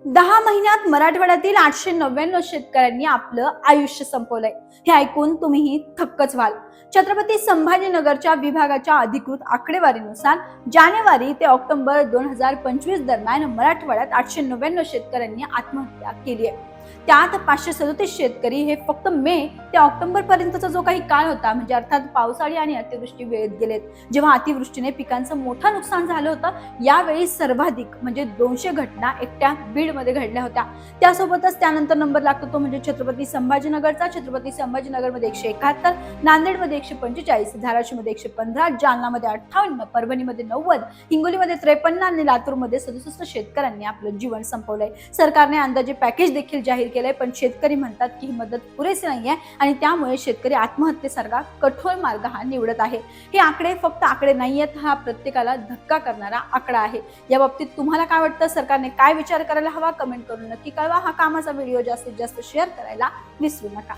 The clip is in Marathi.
10 महिन्यात मराठवाड्यातील 899 शेतकऱ्यांनी आपलं आयुष्य संपवलंय। हे ऐकून तुम्हीही थक्कच व्हाल। छत्रपती संभाजीनगरच्या विभागाच्या अधिकृत आकडेवारीनुसार जानेवारी ते ऑक्टोबर 2025 दरम्यान मराठवाड्यात 899 शेतकऱ्यांनी आत्महत्या केली आहे। त्यात 537 शेतकरी हे फक्त मे ते ऑक्टोबर पर्यंतचा जो काही काळ होता, म्हणजे अर्थात पावसाळी आणि अतिवृष्टी वेळेत गेलेत, जेव्हा अतिवृष्टीने पिकांचं मोठं नुकसान झालं होतं। यावेळी सर्वाधिक म्हणजे 200 घटना एकट्या बीड मध्ये घडल्या होत्या। त्यासोबतच त्यानंतर नंबर लागतो तो म्हणजे छत्रपती संभाजीनगरचा। छत्रपती संभाजीनगर मध्ये 171, नांदेड मध्ये 145, धाराशिव मध्ये 115, जालना मध्ये 58, परभणी मध्ये 90, हिंगोली मध्ये 53 आणि लातूर मध्ये 67 शेतकऱ्यांनी आपलं जीवन संपवलंय। सरकारने अंदाजे पॅकेज देखील जाहीर केलंय, पण शेतकरी म्हणतात की ही मदत पुरेशी नाहीये आणि त्यामुळे शेतकरी आत्महत्येसारखा कठोर मार्ग हा निवडत आहे। हे आकडे फक्त आकडे नाहीयेत, हा प्रत्येकाला धक्का करणारा आकडा आहे। या बाबतीत तुम्हाला काय वाटतं? सरकारने काय विचार करायला हवा? कमेंट करून नक्की कळवा। हा कामाचा व्हिडिओ जास्तीत जास्त शेअर करायला विसरू नका।